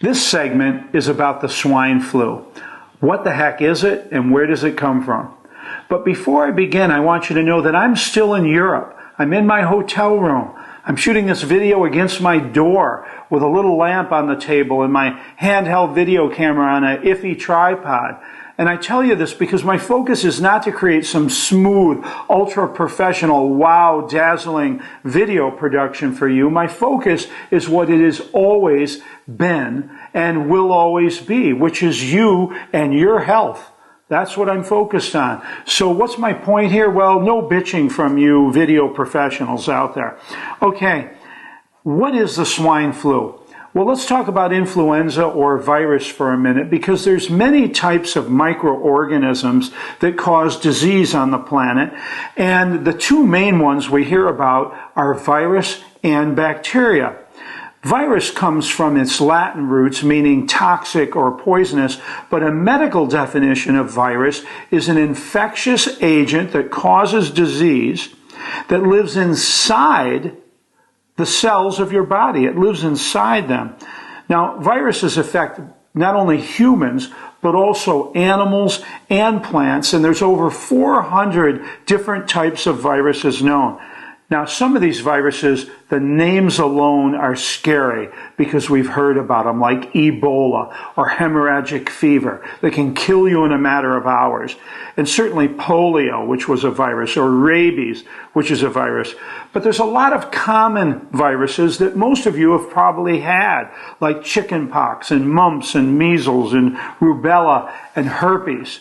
This segment is about the swine flu. What the heck is it and where does it come from? But before I begin, I want you to know that I'm still in Europe. I'm in my hotel room. I'm shooting this video against my door with a little lamp on the table and my handheld video camera on an iffy tripod. And I tell you this because my focus is not to create some smooth, ultra-professional, wow, dazzling video production for you. My focus is what it has always been and will always be, which is you and your health. That's what I'm focused on. So what's my point here? Well, no bitching from you video professionals out there. Okay, what is the swine flu? Well, let's talk about influenza or virus for a minute because there's many types of microorganisms that cause disease on the planet. And the two main ones we hear about are virus and bacteria. Virus comes from its Latin roots, meaning toxic or poisonous, but a medical definition of virus is an infectious agent that causes disease that lives inside the cells of your body. It lives inside them. Now, viruses affect not only humans, but also animals and plants, and there's over 400 different types of viruses known. Now, some of these viruses, the names alone are scary because we've heard about them, like Ebola or hemorrhagic fever that can kill you in a matter of hours. And certainly polio, which was a virus, or rabies, which is a virus. But there's a lot of common viruses that most of you have probably had, like chickenpox and mumps and measles and rubella and herpes.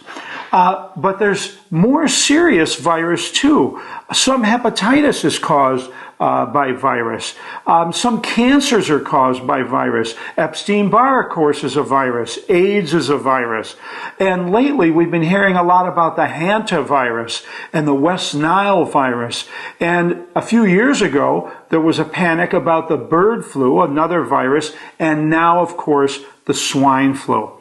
But there's more serious virus too. Some hepatitis is caused by virus. Some cancers are caused by virus. Epstein-Barr, of course, is a virus. AIDS is a virus. And lately, we've been hearing a lot about the hantavirus and the West Nile virus. And a few years ago, there was a panic about the bird flu, another virus, and now, of course, the swine flu.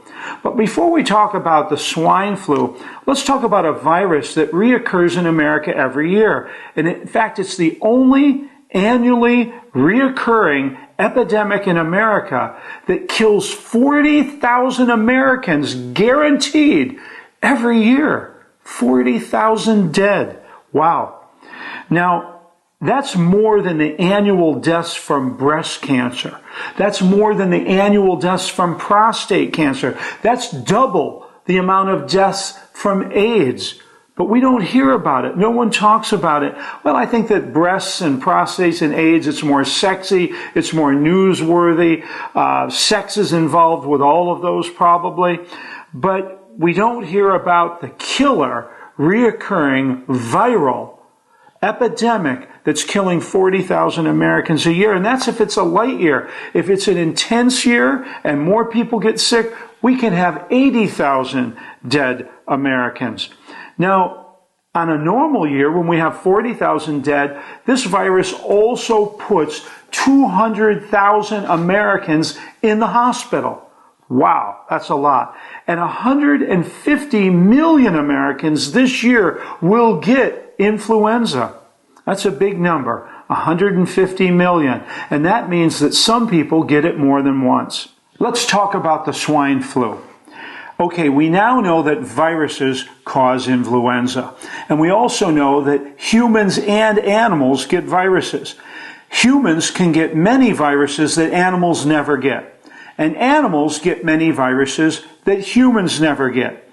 But before we talk about the swine flu, let's talk about a virus that reoccurs in America every year. And in fact, it's the only annually reoccurring epidemic in America that kills 40,000 Americans guaranteed every year. 40,000 dead. Wow. Now, that's more than the annual deaths from breast cancer. That's more than the annual deaths from prostate cancer. That's double the amount of deaths from AIDS. But we don't hear about it. No one talks about it. Well, I think that breasts and prostates and AIDS, it's more sexy. It's more newsworthy. Sex is involved with all of those probably. But we don't hear about the killer, reoccurring, viral epidemic that's killing 40,000 Americans a year. And that's if it's a light year. If it's an intense year and more people get sick, we can have 80,000 dead Americans. Now, on a normal year, when we have 40,000 dead, this virus also puts 200,000 Americans in the hospital. Wow, that's a lot. And 150 million Americans this year will get influenza. That's a big number, 150 million. And that means that some people get it more than once. Let's talk about the swine flu. Okay, we now know that viruses cause influenza. And we also know that humans and animals get viruses. Humans can get many viruses that animals never get. And animals get many viruses that humans never get.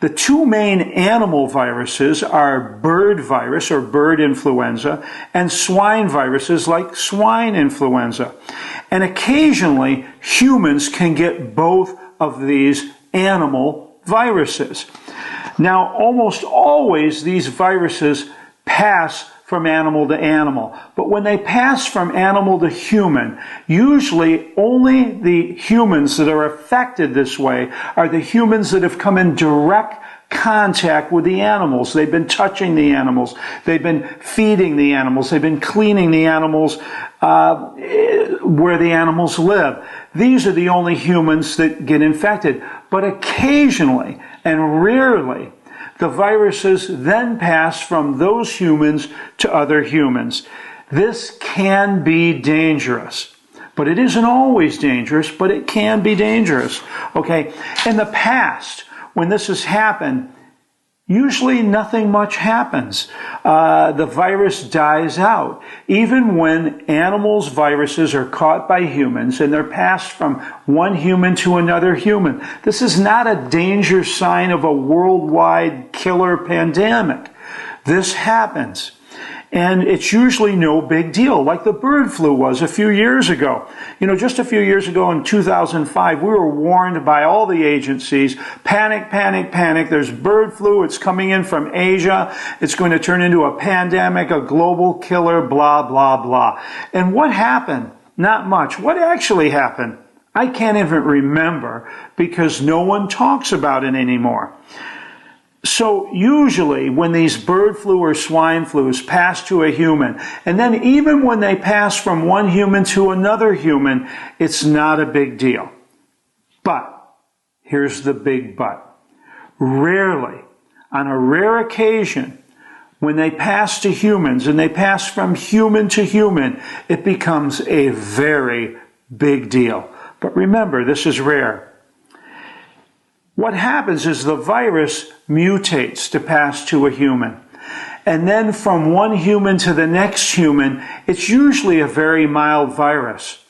The two main animal viruses are bird virus or bird influenza and swine viruses like swine influenza. And occasionally humans can get both of these animal viruses. Now, almost always these viruses pass from animal to animal. But when they pass from animal to human, usually only the humans that are affected this way are the humans that have come in direct contact with the animals. They've been touching the animals. They've been feeding the animals. They've been cleaning the animals where the animals live. These are the only humans that get infected. But occasionally and rarely, the viruses then pass from those humans to other humans. This can be dangerous. But it isn't always dangerous, but it can be dangerous. Okay, in the past, when this has happened, usually nothing much happens. The virus dies out. Even when animals' viruses are caught by humans and they're passed from one human to another human, this is not a danger sign of a worldwide killer pandemic. This happens. And it's usually no big deal, like the bird flu was a few years ago. You know, just a few years ago in 2005, we were warned by all the agencies, panic, panic, panic. There's bird flu. It's coming in from Asia. It's going to turn into a pandemic, a global killer, blah, blah, blah. And what happened? Not much. What actually happened? I can't even remember because no one talks about it anymore. So usually when these bird flu or swine flus pass to a human, and then even when they pass from one human to another human, it's not a big deal. But, here's the big but. Rarely, on a rare occasion, when they pass to humans and they pass from human to human, it becomes a very big deal. But remember, this is rare. What happens is the virus mutates to pass to a human. And then from one human to the next human, it's usually a very mild virus.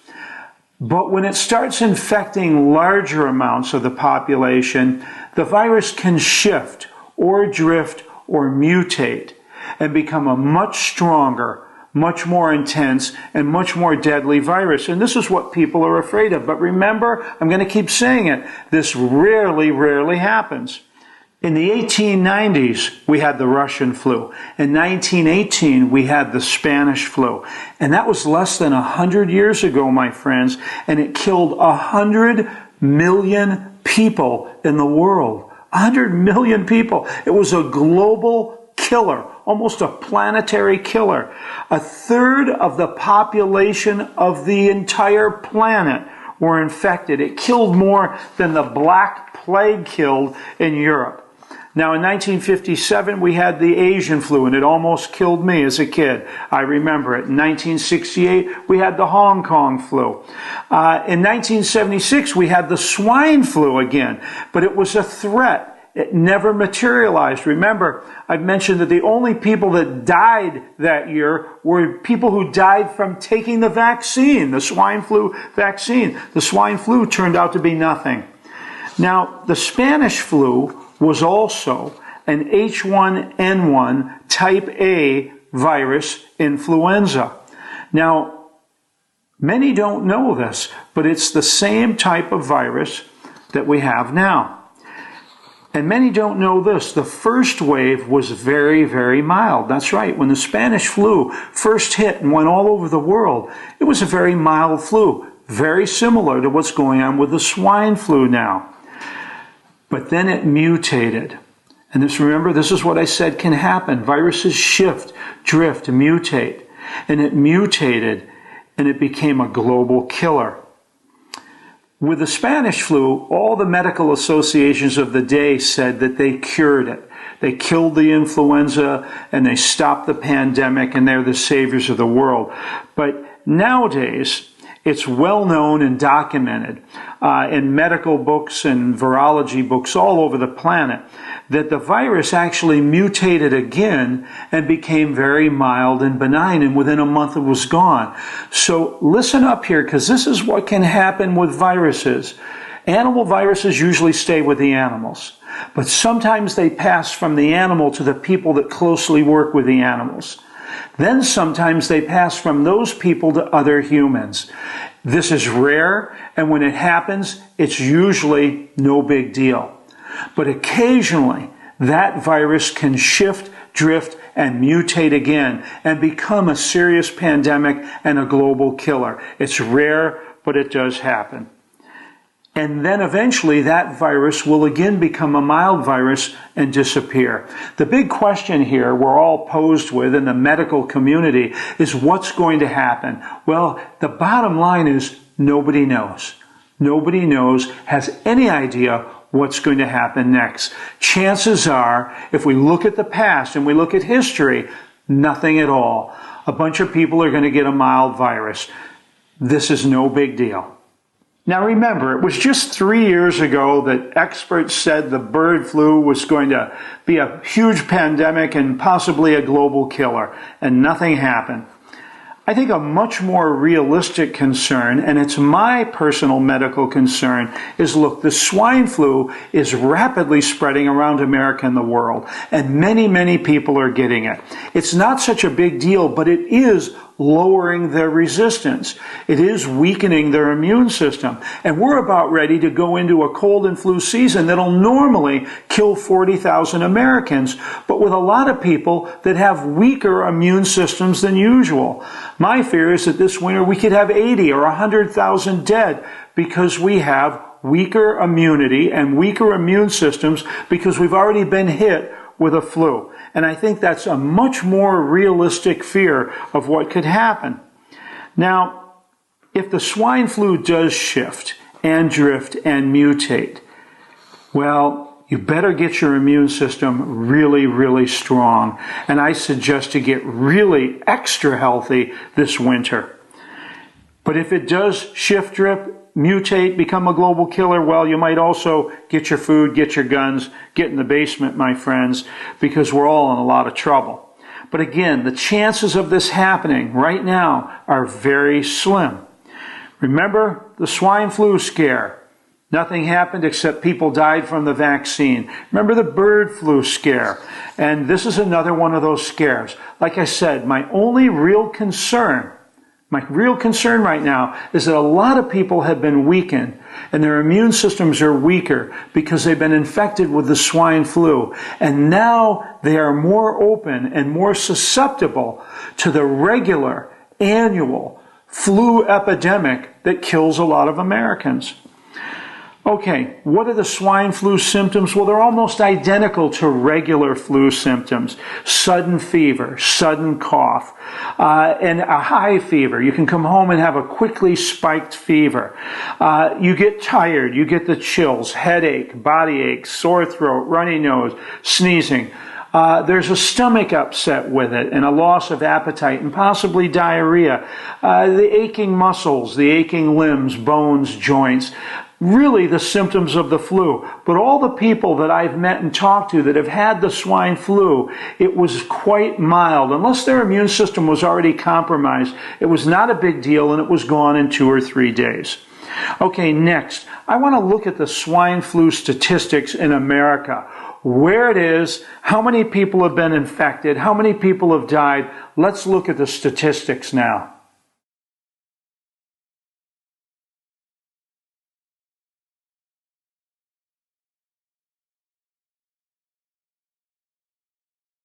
But when it starts infecting larger amounts of the population, the virus can shift or drift or mutate and become a much stronger, much more intense, and much more deadly virus. And this is what people are afraid of. But remember, I'm going to keep saying it, this rarely, rarely happens. In the 1890s, we had the Russian flu. In 1918, we had the Spanish flu. And that was less than 100 years ago, my friends, and it killed 100 million people in the world. 100 million people. It was a global killer, almost a planetary killer. A third of the population of the entire planet were infected. It killed more than the Black Plague killed in Europe. Now, in 1957, we had the Asian flu, and it almost killed me as a kid. I remember it. In 1968, we had the Hong Kong flu. In 1976, we had the swine flu again, but it was a threat. It never materialized. Remember, I've mentioned that the only people that died that year were people who died from taking the vaccine, the swine flu vaccine. The swine flu turned out to be nothing. Now, the Spanish flu was also an H1N1 type A virus influenza. Now, many don't know this, but it's the same type of virus that we have now. And many don't know this. The first wave was very, very mild. That's right. When the Spanish flu first hit and went all over the world, it was a very mild flu, very similar to what's going on with the swine flu now. But then it mutated. And remember, this is what I said can happen. Viruses shift, drift, mutate. And it mutated, and it became a global killer. With the Spanish flu, all the medical associations of the day said that they cured it. They killed the influenza and they stopped the pandemic, and they're the saviors of the world. But nowadays, it's well known and documented in medical books and virology books all over the planet that the virus actually mutated again and became very mild and benign, and within a month it was gone. So listen up here, because this is what can happen with viruses. Animal viruses usually stay with the animals, but sometimes they pass from the animal to the people that closely work with the animals. Then sometimes they pass from those people to other humans. This is rare, and when it happens, it's usually no big deal. But occasionally, that virus can shift, drift, and mutate again and become a serious pandemic and a global killer. It's rare, but it does happen. And then eventually that virus will again become a mild virus and disappear. The big question here we're all posed with in the medical community is what's going to happen? Well, the bottom line is nobody knows. Nobody knows, has any idea what's going to happen next. Chances are, if we look at the past and we look at history, nothing at all. A bunch of people are going to get a mild virus. This is no big deal. Now remember, it was just 3 years ago that experts said the bird flu was going to be a huge pandemic and possibly a global killer, and nothing happened. I think a much more realistic concern, and it's my personal medical concern, is look, the swine flu is rapidly spreading around America and the world, and many, many people are getting it. It's not such a big deal, but it is lowering their resistance. It is weakening their immune system. And we're about ready to go into a cold and flu season that'll normally kill 40,000 Americans, but with a lot of people that have weaker immune systems than usual. My fear is that this winter we could have 80 or 100,000 dead because we have weaker immunity and weaker immune systems because we've already been hit with a flu. And I think that's a much more realistic fear of what could happen. Now, if the swine flu does shift and drift and mutate, well, you better get your immune system really, really strong. And I suggest to get really extra healthy this winter. But if it does shift, drift, mutate, become a global killer, well, you might also get your food, get your guns, get in the basement, my friends, because we're all in a lot of trouble. But again, the chances of this happening right now are very slim. Remember the swine flu scare? Nothing happened except people died from the vaccine. Remember the bird flu scare? And this is another one of those scares. Like I said, my real concern right now is that a lot of people have been weakened and their immune systems are weaker because they've been infected with the swine flu. And now they are more open and more susceptible to the regular annual flu epidemic that kills a lot of Americans. Okay, what are the swine flu symptoms? Well, they're almost identical to regular flu symptoms. Sudden fever, sudden cough, and a high fever. You can come home and have a quickly spiked fever. You get tired, you get the chills, headache, body ache, sore throat, runny nose, sneezing. There's a stomach upset with it and a loss of appetite and possibly diarrhea. The aching muscles, the aching limbs, bones, joints. Really the symptoms of the flu. But all the people that I've met and talked to that have had the swine flu, it was quite mild. Unless their immune system was already compromised, it was not a big deal and it was gone in 2 or 3 days. Okay, next, I want to look at the swine flu statistics in America. Where it is, how many people have been infected, how many people have died. Let's look at the statistics now.